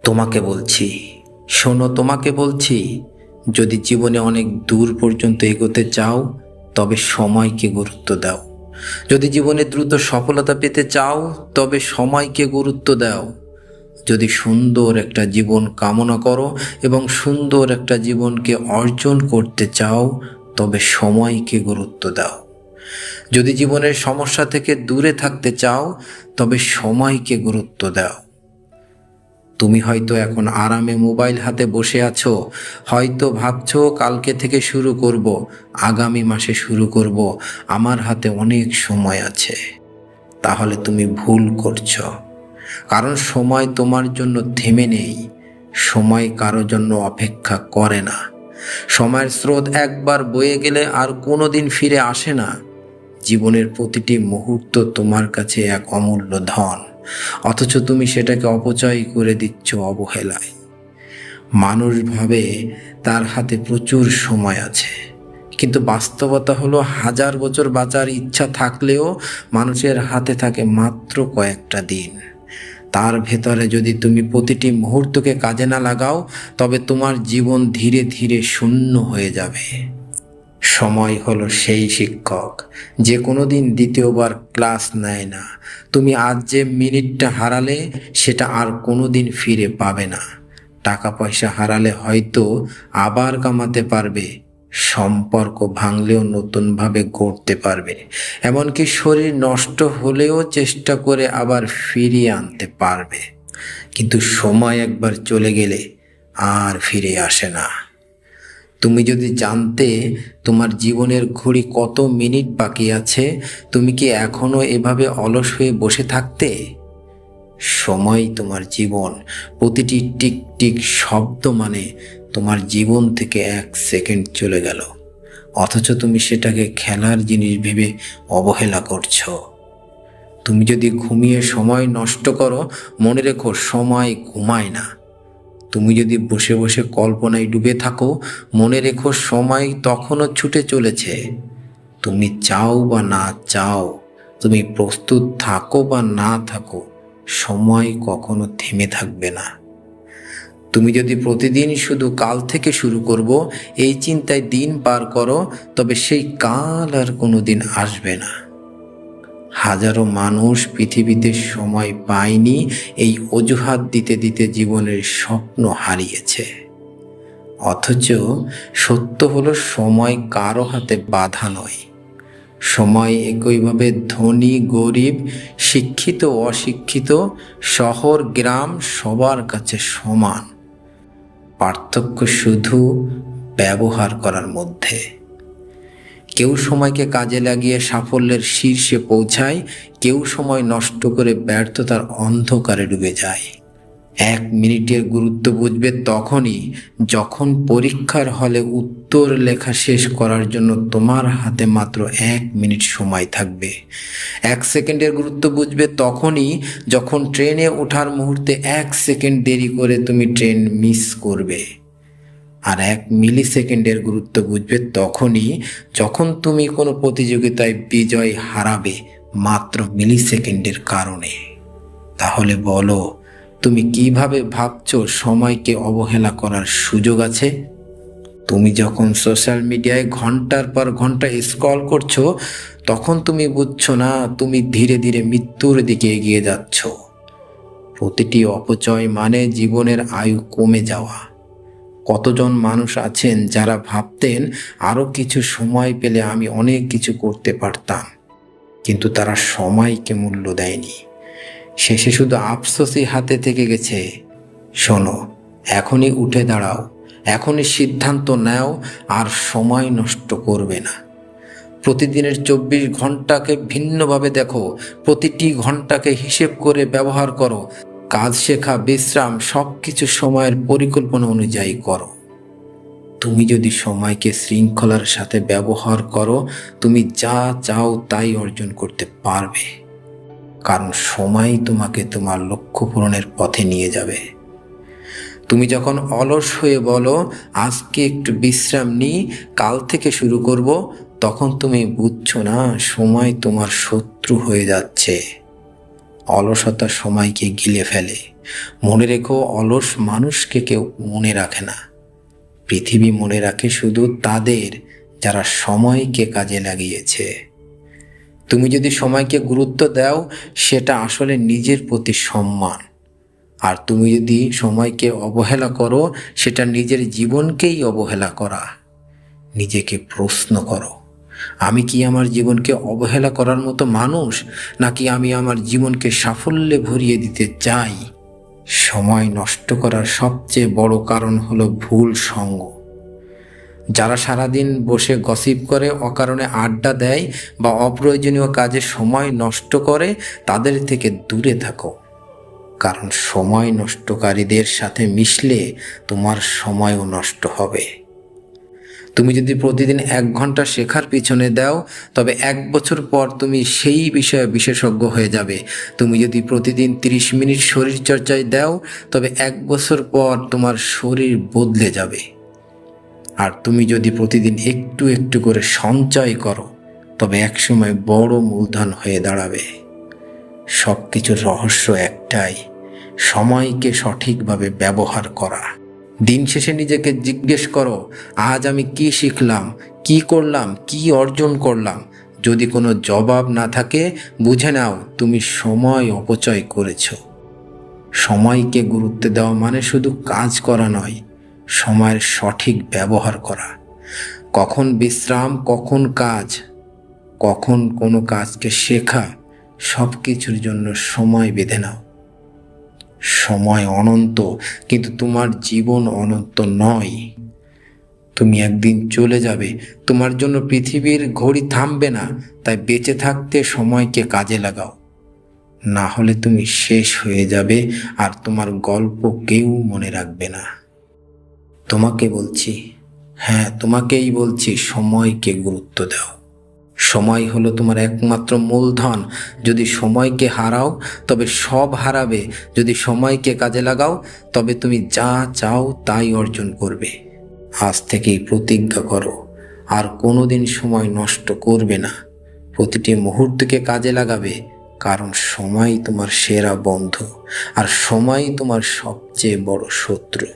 তোমাকে বলছি, শোনো, তোমাকে বলছি, যদি জীবনে অনেক দূর পর্যন্ত এগোতে চাও তবে সময়কে গুরুত্ব দাও। যদি জীবনে দ্রুত সফলতা পেতে চাও তবে সময়কে গুরুত্ব দাও। যদি সুন্দর একটা জীবন কামনা করো এবং সুন্দর একটা জীবনকে অর্জন করতে চাও তবে সময়কে গুরুত্ব দাও। যদি জীবনের সমস্যা থেকে দূরে থাকতে চাও তবে সময়কে গুরুত্ব দাও। তুমি হয়তো এখন আরামে মোবাইল হাতে বসে আছো, হয়তো ভাবছো কালকে থেকে শুরু করব, আগামী মাসে শুরু করব, আমার হাতে অনেক সময় আছে। তাহলে তুমি ভুল করছো, কারণ সময় তোমার জন্য থেমে নেই। সময় কারো জন্য অপেক্ষা করে না। সময়ের স্রোত একবার বয়ে গেলে আর কোনোদিন ফিরে আসে না। জীবনের প্রতিটি মুহূর্ত তোমার কাছে এক অমূল্য ধন, অথচ তুমি সেটাকে অপচয় করে দিচ্ছ অবহেলায়। মানুষ ভাবে তার হাতে প্রচুর সময় আছে, কিন্তু বাস্তবতা হলো 1000 বছর বাঁচার ইচ্ছা থাকলেও মানুষের হাতে থাকে মাত্র কয়েকটা দিন। তার ভেতরে যদি তুমি প্রতিটি মুহূর্তকে কাজে না লাগাও তবে তোমার জীবন ধীরে ধীরে শূন্য হয়ে যাবে। সময় হলো সেই শিক্ষক যে কোনোদিন দ্বিতীয়বার ক্লাস নেয় না। তুমি আজ যে মিনিটটা হারালে সেটা আর কোনোদিন ফিরে পাবে না। টাকা পয়সা হারালে হয়তো আবার কামাতে পারবে, সম্পর্ক ভাঙলেও নতুনভাবে গড়তে পারবে, এমনকি শরীর নষ্ট হলেও চেষ্টা করে আবার ফিরিয়ে আনতে পারবে। কিন্তু সময় একবার চলে গেলে আর ফিরে আসে না। তুমি যদি জানতে তোমার জীবনের ঘড়ি কত মিনিট বাকি আছে, তুমি কি এখনো এভাবে অলস হয়ে বসে থাকতে? সময় তোমার জীবন, প্রতিটি টিক টিক শব্দ মানে তোমার জীবন থেকে 1 সেকেন্ড চলে গেল, অথচ তুমি সেটাকে খেলার জিনিস ভেবে অবহেলা করছো। তুমি যদি ঘুমিয়ে সময় নষ্ট করো, মনে রেখো সময় ঘুমায় না। তুমি যদি বসে বসে কল্পনায় ডুবে থাকো, মনে রেখো সময় তখনও ছুটে চলেছে। তুমি চাও বা না চাও, তুমি প্রস্তুত থাকো বা না থাকো, সময় কখনো থেমে থাকবে না। তুমি যদি প্রতিদিন শুধু কাল থেকে শুরু করব এই চিন্তায় দিন পার করো, তবে সেই কাল আর কোনোদিন আসবে না। হাজারো মানুষ পৃথিবীতে সময় পায়নি এই অজুহাত দিতে দিতে জীবনের স্বপ্ন হারিয়েছে। অথচ সত্য হলো সময় কারো হাতে বাধা নয়। সময় একইভাবে ধনী গরিব, শিক্ষিত অশিক্ষিত, শহর গ্রাম সবার কাছে সমান। পার্থক্য শুধু ব্যবহার করার মধ্যে। কেউ সময়কে কাজে লাগিয়ে সাফল্যের শীর্ষে পৌঁছায়, কেউ সময় নষ্ট করে ব্যর্থতার অন্ধকারে ডুবে যায়। 1 মিনিটের গুরুত্ব বুঝবে তখনই যখন পরীক্ষার হলে উত্তর লেখা শেষ করার জন্য তোমার হাতে মাত্র 1 মিনিট সময় থাকবে। 1 সেকেন্ডের গুরুত্ব বুঝবে তখনই যখন ট্রেনে ওঠার মুহূর্তে 1 সেকেন্ড দেরি করে তুমি ট্রেন মিস করবে। আর 1 মিলিসেকেন্ডের গুরুত্ব বুঝবে তখনই যখন তুমি কোনো প্রতিযোগিতায় বিজয় হারাবে মাত্র মিলিসেকেন্ডের কারণে। তাহলে বলো, তুমি কিভাবে ভাবছো সময়কে অবহেলা করার সুযোগ আছে? তুমি যখন সোশ্যাল মিডিয়ায় ঘন্টার পর ঘন্টা স্ক্রল করছো, তখন তুমি বুঝছো না তুমি ধীরে ধীরে মৃত্যুর দিকে এগিয়ে যাচ্ছ। প্রতিটি অপচয় মানে জীবনের আয়ু কমে যাওয়া। কতজন মানুষ আছেন যারা ভাবতেন আরো কিছু সময় পেলে আমি অনেক কিছু করতে পারতাম, কিন্তু তারা সময়কে মূল্য দেয়নি। শেষে শুধু আফসোসই হাতে থেকে গেছে। শোনো, এখনই উঠে দাঁড়াও, এখনই সিদ্ধান্ত নাও, আর সময় নষ্ট করবে না। প্রতিদিনের 24 ঘন্টাকে ভিন্নভাবে দেখো, প্রতিটি ঘন্টাকে হিসেব করে ব্যবহার করো। কাজ শেখা বিশ্রাম সবকিছু সময়ের পরিকল্পনা অনুযায়ী করো। তুমি যদি সময়কে শৃঙ্খলার সাথে ব্যবহার করো, তুমি যা চাও তাই অর্জন করতে পারবে, কারণ সময় তোমাকে তোমার লক্ষ্য পূরণের পথে নিয়ে যাবে। তুমি যখন অলস হয়ে বলো আজকে একটু বিশ্রাম নিই, কাল থেকে শুরু করব, তখন তুমি বুঝছো না সময় তোমার শত্রু হয়ে যাচ্ছে। অলসতা সময়কে গিলে ফেলে। মনে রেখো, অলস মানুষকে কেউ মনে রাখে না। পৃথিবী মনে রাখে শুধু তাদের যারা সময়কে কাজে লাগিয়েছে। তুমি যদি সময়কে গুরুত্ব দাও, সেটা আসলে নিজের প্রতি সম্মান। আর তুমি যদি সময়কে অবহেলা করো, সেটা নিজের জীবনকেই অবহেলা করা। নিজেকে প্রশ্ন করো, আমি কি আমার জীবনকে অবহেলা করার মতো মানুষ, নাকি আমি আমার জীবনকে সাফল্যে ভরিয়ে দিতে চাই? সময় নষ্ট করার সবচেয়ে বড় কারণ হলো ভুল সঙ্গ। যারা সারাদিন বসে গসিপ করে, অকারণে আড্ডা দেয় বা অপ্রয়োজনীয় কাজে সময় নষ্ট করে, তাদের থেকে দূরে থাকো। কারণ সময় নষ্টকারীদের সাথে মিশলে তোমার সময়ও নষ্ট হবে। তুমি যদি প্রতিদিন 1 ঘন্টা শেখার পিছনে দাও, তবে 1 বছর পর তুমি সেই বিষয়ে বিশেষজ্ঞ হয়ে যাবে। তুমি যদি প্রতিদিন 30 মিনিট শরীরচর্চায় দাও, তবে 1 বছর পর তোমার শরীর বদলে যাবে। আর তুমি যদি প্রতিদিন একটু একটু করে সঞ্চয় করো, তবে একসময় বড় মূলধন হয়ে দাঁড়াবে। সব কিছুর রহস্য একটাই, সময়কে সঠিকভাবে ব্যবহার করা। দিন শেষে নিজেকে জিজ্ঞেস করো, আজ আমি কি শিখলাম, কি করলাম, কি অর্জন করলাম? যদি কোনো জবাব না থাকে, বুঝে নাও তুমি সময় অপচয় করেছ। সময়কে গুরুত্ব দেওয়া মানে শুধু কাজ করা নয়, সময়ের সঠিক ব্যবহার করা। কখন বিশ্রাম, কখন কাজ, কখন কোনো কাজকে শেখা, সব কিছুর জন্য সময় বেঁধে নাও। সময় অনন্ত, কিন্তু তোমার জীবন অনন্ত নয়। তুমি একদিন চলে যাবে, তোমার জন্য পৃথিবীর ঘড়ি থামবে না। তাই বেঁচে থাকতে সময়কে কাজে লাগাও, না হলে তুমি শেষ হয়ে যাবে আর তোমার গল্প কেউ মনে রাখবে না। তোমাকে বলছি, হ্যাঁ তোমাকেই বলছি, সময়কে গুরুত্ব দাও। সময় হলো তোমার একমাত্র মূলধন। যদি সময়কে হারাও, তবে সব হারাবে। যদি সময়কে কাজে লাগাও, তবে তুমি যা চাও তাই অর্জন করবে। আজ থেকেই প্রতিজ্ঞা করো, আর কোনোদিন সময় নষ্ট করবে না। প্রতিটি মুহূর্তকে কাজে লাগাবে, কারণ সময় তোমার সেরা বন্ধু, আর সময় তোমার সবচেয়ে বড় শত্রু।